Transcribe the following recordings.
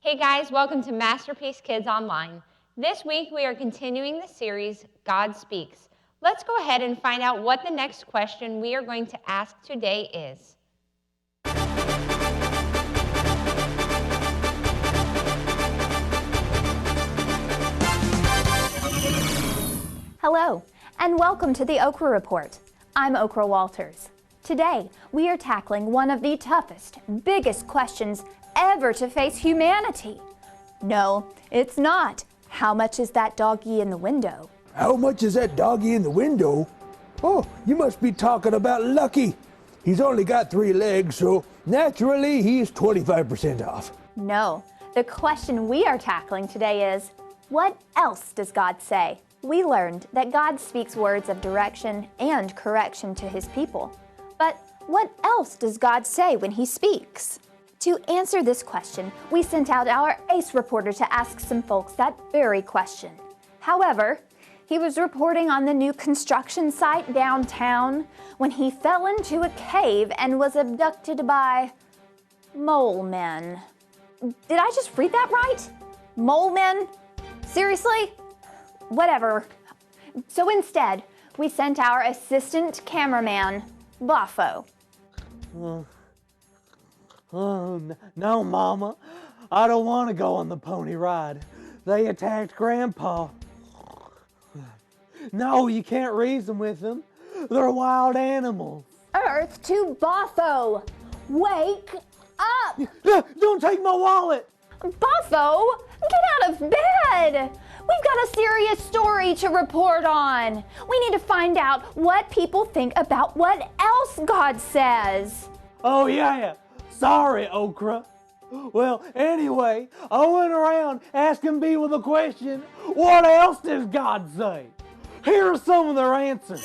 Hey guys, welcome to Masterpiece Kids Online. This week we are continuing the series, God Speaks. Let's go ahead and find out what the next question we are going to ask today is. Hello, and welcome to the Okra Report. I'm Okra Walters. Today, we are tackling one of the toughest, biggest questions ever to face humanity. No, it's not. How much is that doggy in the window? How much is that doggy in the window? Oh, you must be talking about Lucky. He's only got 3 legs, so naturally he's 25% off. No, the question we are tackling today is, what else does God say? We learned that God speaks words of direction and correction to his people. But what else does God say when he speaks? To answer this question, we sent out our ace reporter to ask some folks that very question. However, he was reporting on the new construction site downtown when he fell into a cave and was abducted by mole men. Did I just read that right? Mole men? Seriously? Whatever. So instead, we sent our assistant cameraman, Boffo. No, Mama. I don't want to go on the pony ride. They attacked Grandpa. No, you can't reason with them. They're wild animals. Earth to Boffo! Wake up! Don't take my wallet! Boffo, get out of bed! We've got a serious story to report on. We need to find out what people think about what else God says. Oh, yeah. Sorry, Okra. Well, anyway, I went around asking people the question, what else does God say? Here are some of their answers.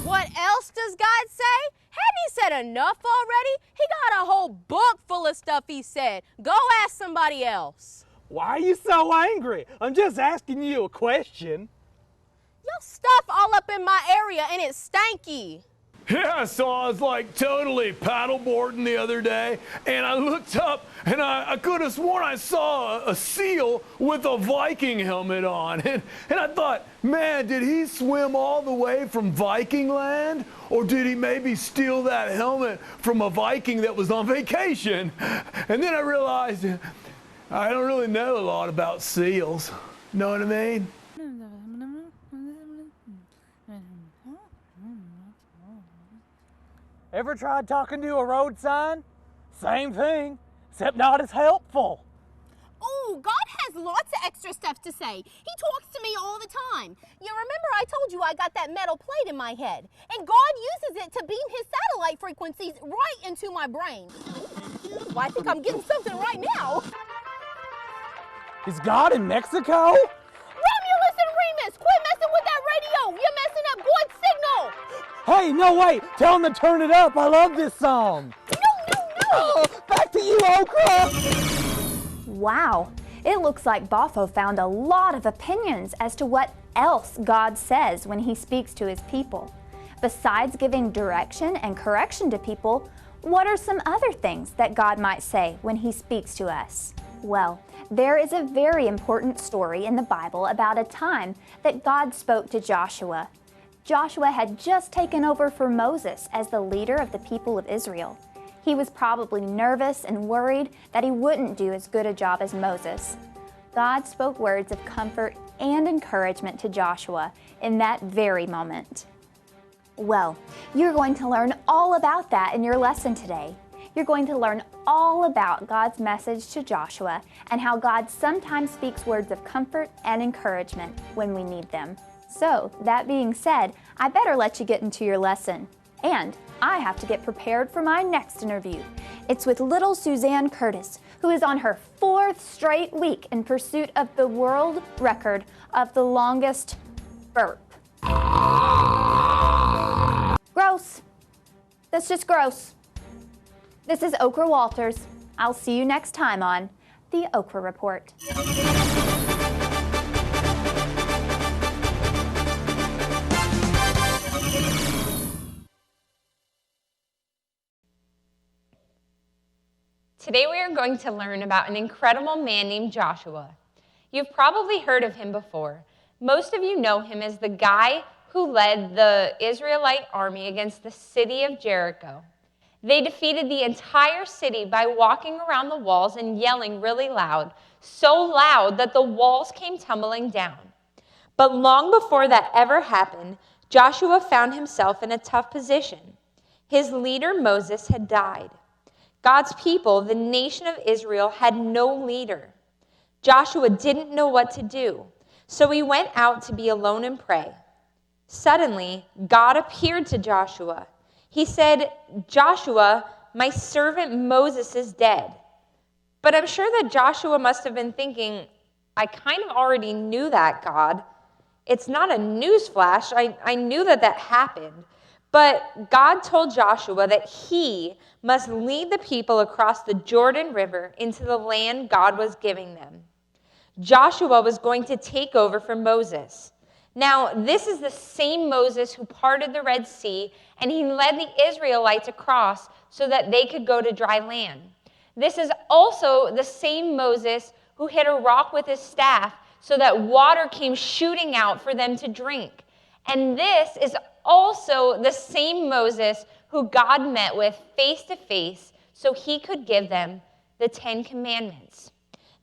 What else does God say? Hadn't he said enough already? He got a whole book full of stuff he said. Go ask somebody else. Why are you so angry? I'm just asking you a question. Your stuff all up in my area and it's stanky. Yeah, so I was like totally paddleboarding the other day, and I looked up and I could have sworn I saw a seal with a Viking helmet on. And I thought, man, did he swim all the way from Viking land? Or did he maybe steal that helmet from a Viking that was on vacation? And then I realized I don't really know a lot about seals. Know what I mean? Ever tried talking to a road sign? Same thing, except not as helpful. Oh, God has lots of extra stuff to say. He talks to me all the time. You remember I told you I got that metal plate in my head, and God uses it to beam his satellite frequencies right into my brain. Well, I think I'm getting something right now. Is God in Mexico? Romulus and Remus, quit messing with that radio. You're messing up God's signal. Hey, no, wait. Tell him to turn it up. I love this song. No. Back to you, Okra. Wow, it looks like Boffo found a lot of opinions as to what else God says when he speaks to his people. Besides giving direction and correction to people, what are some other things that God might say when he speaks to us? Well, there is a very important story in the Bible about a time that God spoke to Joshua. Joshua had just taken over for Moses as the leader of the people of Israel. He was probably nervous and worried that he wouldn't do as good a job as Moses. God spoke words of comfort and encouragement to Joshua in that very moment. Well, you're going to learn all about that in your lesson today. You're going to learn all about God's message to Joshua and how God sometimes speaks words of comfort and encouragement when we need them. So, that being said, I better let you get into your lesson. And I have to get prepared for my next interview. It's with little Suzanne Curtis, who is on her 4th straight week in pursuit of the world record of the longest burp. Gross. That's just gross. This is Okra Walters. I'll see you next time on The Okra Report. Today we are going to learn about an incredible man named Joshua. You've probably heard of him before. Most of you know him as the guy who led the Israelite army against the city of Jericho. They defeated the entire city by walking around the walls and yelling really loud, so loud that the walls came tumbling down. But long before that ever happened, Joshua found himself in a tough position. His leader Moses had died. God's people, the nation of Israel, had no leader. Joshua didn't know what to do, so he went out to be alone and pray. Suddenly, God appeared to Joshua. He said, "Joshua, my servant Moses is dead." But I'm sure that Joshua must have been thinking, I kind of already knew that, God. It's not a newsflash. I knew that happened. But God told Joshua that he must lead the people across the Jordan River into the land God was giving them. Joshua was going to take over for Moses. Now, this is the same Moses who parted the Red Sea, and he led the Israelites across so that they could go to dry land. This is also the same Moses who hit a rock with his staff so that water came shooting out for them to drink. And this is also the same Moses who God met with face to face so he could give them the 10 Commandments.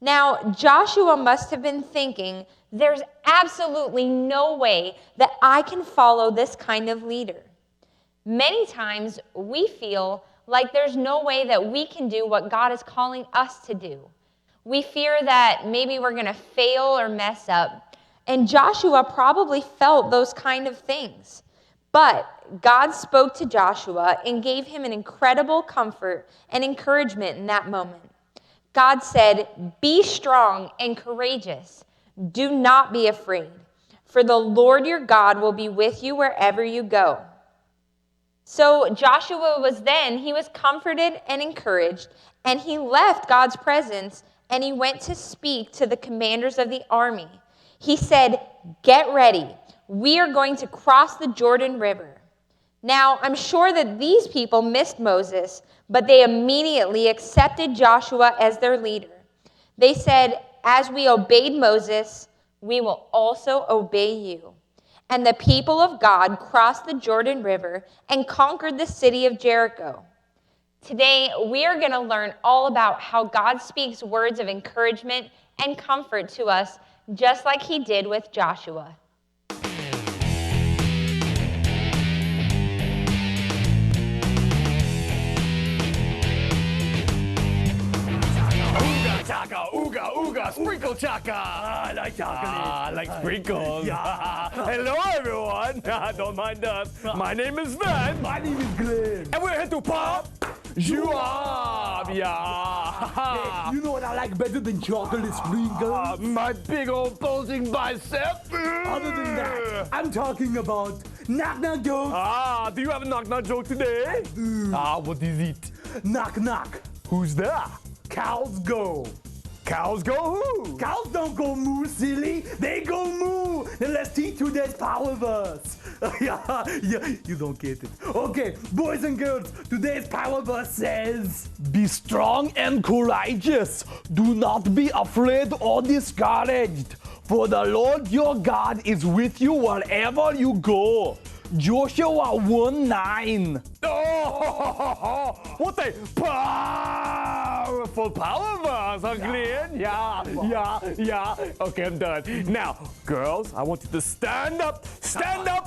Now, Joshua must have been thinking, there's absolutely no way that I can follow this kind of leader. Many times we feel like there's no way that we can do what God is calling us to do. We fear that maybe we're going to fail or mess up. And Joshua probably felt those kind of things. But God spoke to Joshua and gave him an incredible comfort and encouragement in that moment. God said, "Be strong and courageous. Do not be afraid, for the Lord your God will be with you wherever you go." So Joshua was comforted and encouraged, and he left God's presence, and he went to speak to the commanders of the army. He said, "Get ready. We are going to cross the Jordan River." Now, I'm sure that these people missed Moses, but they immediately accepted Joshua as their leader. They said, "As we obeyed Moses, we will also obey you." And the people of God crossed the Jordan River and conquered the city of Jericho. Today, we are going to learn all about how God speaks words of encouragement and comfort to us, just like he did with Joshua. Chaka, ooga, ooga, sprinkle chaka. I like chocolate. I like sprinkles. Yeah. Hello, everyone. Don't mind us. My name is Van. My name is Glenn. And we're here to pop you up. Yeah. Hey, you know what I like better than chocolate sprinkles? My big old bulging bicep. Other than that, I'm talking about knock-knock jokes. Do you have a knock-knock joke today? What is it? Knock-knock. Who's there? Cows go. Cows go who? Cows don't go moo, silly. They go moo. Then let's teach today's power verse. yeah, you don't get it. Okay, boys and girls, today's power verse says, Be strong and courageous. Do not be afraid or discouraged. For the Lord your God is with you wherever you go. Joshua 1:9. Oh, what a powerful power verse, huh, Glenn? Yeah. Okay, I'm done. Now, girls, I want you to stand up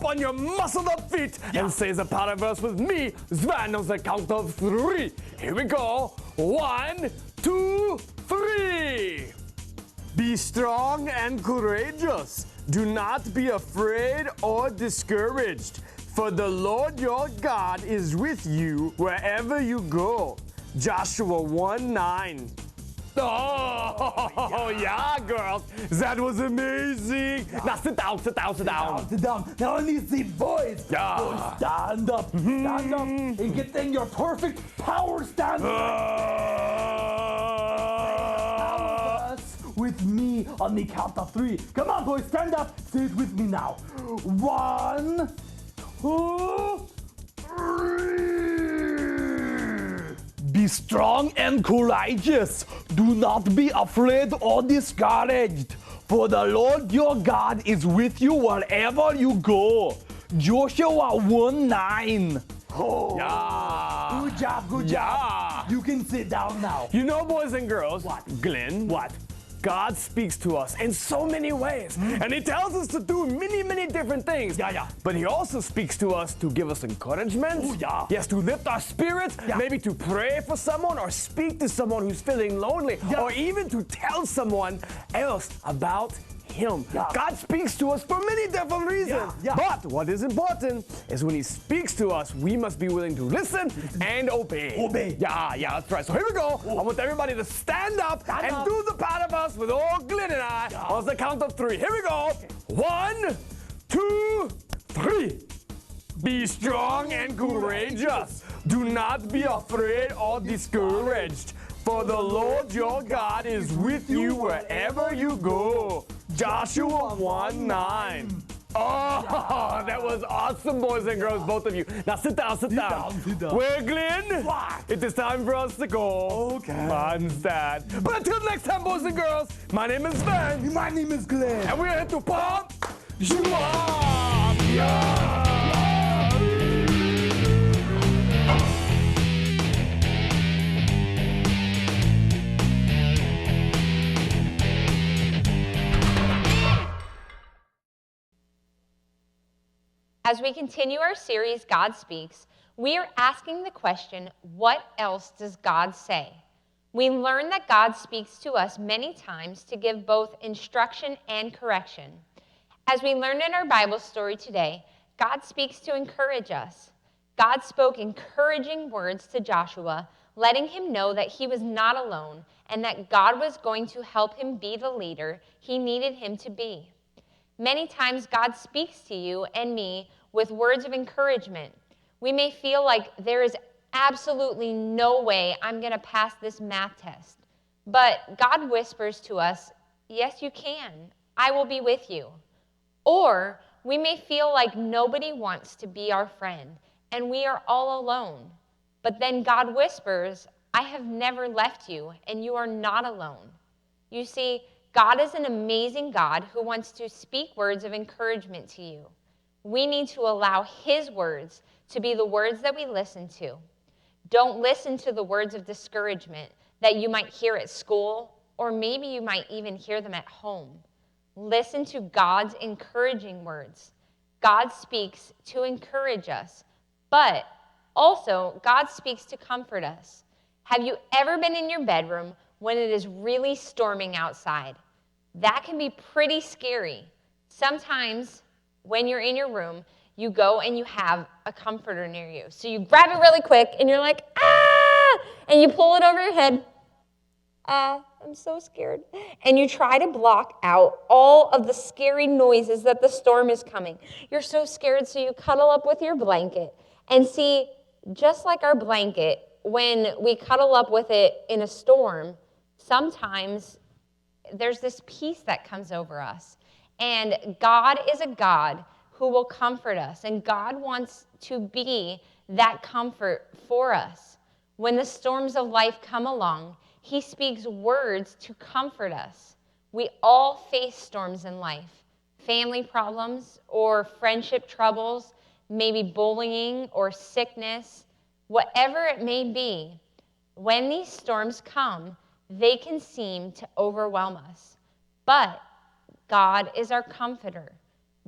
on your muscled up feet and say the power verse with me, Sven, on the count of 3. Here we go. 1, 2, 3. Be strong and courageous. Do not be afraid or discouraged, for the Lord your God is with you wherever you go. Joshua 1:9. Oh, yeah, girls. That was amazing. Now sit down. Sit down. Now I need to see boys. Yeah. Boys, stand up and get in your perfect power stance. With me on the count of 3. Come on, boys, stand up. Say it with me now. 1, 2, 3. Be strong and courageous. Do not be afraid or discouraged. For the Lord your God is with you wherever you go. Joshua 1:9. Oh. Yeah. Good job, good job. You can sit down now. You know, boys and girls, What? Glenn, What? God speaks to us in so many ways. And he tells us to do many, many different things. Yeah. But he also speaks to us to give us encouragement. Oh, yeah. Yes, to lift our spirits. Yeah. Maybe to pray for someone or speak to someone who's feeling lonely. Yeah. Or even to tell someone else about him. Yeah. God speaks to us for many different reasons. Yeah. But what is important is when he speaks to us, we must be willing to listen and obey. Obey. Yeah, that's right. So here we go. I want everybody to stand up and up. do the part of us with all Glenn and I on the count of 3. Here we go. 1, 2, 3. Be strong and courageous. Do not be afraid or discouraged. For the Lord your God is with you wherever you go. Joshua 1:9. Oh, that was awesome, boys and girls, both of you. Now sit down. Sit down. Well, Glenn, What? it is time for us to go. Okay. I'm sad. But until next time, boys and girls, my name is Ben. My name is Glenn. And we're here to pump you up. Yeah! As we continue our series, God Speaks, we are asking the question, what else does God say? We learn that God speaks to us many times to give both instruction and correction. As we learned in our Bible story today, God speaks to encourage us. God spoke encouraging words to Joshua, letting him know that he was not alone and that God was going to help him be the leader he needed him to be. Many times God speaks to you and me with words of encouragement. We may feel like there is absolutely no way I'm going to pass this math test. But God whispers to us, yes, you can. I will be with you. Or we may feel like nobody wants to be our friend and we are all alone. But then God whispers, I have never left you and you are not alone. You see, God is an amazing God who wants to speak words of encouragement to you. We need to allow his words to be the words that we listen to. Don't listen to the words of discouragement that you might hear at school, or maybe you might even hear them at home. Listen to God's encouraging words. God speaks to encourage us, but also God speaks to comfort us. Have you ever been in your bedroom when it is really storming outside? That can be pretty scary. Sometimes when you're in your room, you go and you have a comforter near you. So you grab it really quick and you're like, ah! And you pull it over your head. I'm so scared. And you try to block out all of the scary noises that the storm is coming. You're so scared, so you cuddle up with your blanket. And see, just like our blanket, when we cuddle up with it in a storm, sometimes there's this peace that comes over us. And God is a God who will comfort us. And God wants to be that comfort for us. When the storms of life come along, he speaks words to comfort us. We all face storms in life. Family problems or friendship troubles, maybe bullying or sickness, whatever it may be. When these storms come, they can seem to overwhelm us. But God is our comforter.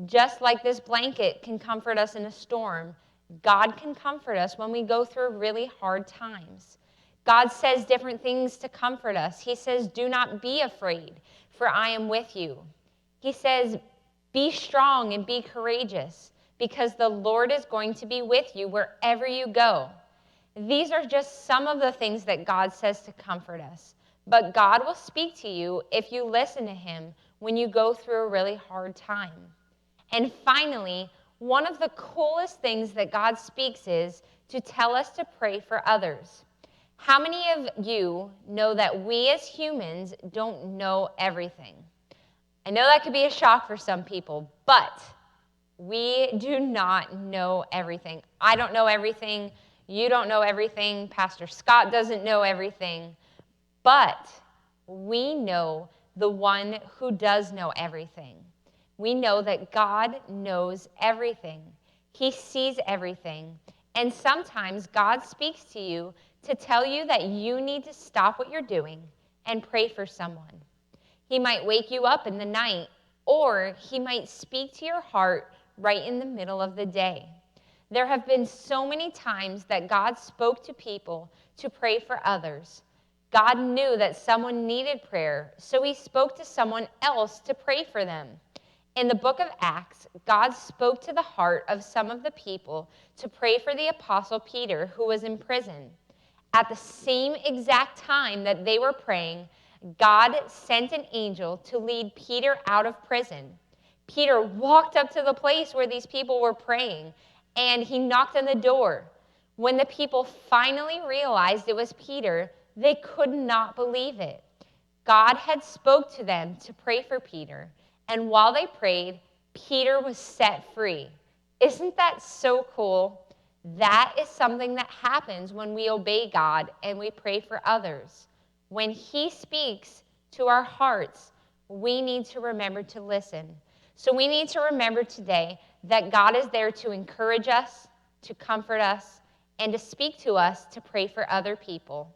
Just like this blanket can comfort us in a storm, God can comfort us when we go through really hard times. God says different things to comfort us. He says, do not be afraid, for I am with you. He says, be strong and be courageous, because the Lord is going to be with you wherever you go. These are just some of the things that God says to comfort us. But God will speak to you if you listen to him when you go through a really hard time. And finally, one of the coolest things that God speaks is to tell us to pray for others. How many of you know that we as humans don't know everything? I know that could be a shock for some people, but we do not know everything. I don't know everything. You don't know everything. Pastor Scott doesn't know everything. But we know the one who does know everything. We know that God knows everything. He sees everything. And sometimes God speaks to you to tell you that you need to stop what you're doing and pray for someone. He might wake you up in the night, or he might speak to your heart right in the middle of the day. There have been so many times that God spoke to people to pray for others. God knew that someone needed prayer, so he spoke to someone else to pray for them. In the book of Acts, God spoke to the heart of some of the people to pray for the apostle Peter, who was in prison. At the same exact time that they were praying, God sent an angel to lead Peter out of prison. Peter walked up to the place where these people were praying, and he knocked on the door. When the people finally realized it was Peter, they could not believe it. God had spoke to them to pray for Peter, and while they prayed, Peter was set free. Isn't that so cool? That is something that happens when we obey God and we pray for others. When he speaks to our hearts, we need to remember to listen. So we need to remember today that God is there to encourage us, to comfort us, and to speak to us to pray for other people.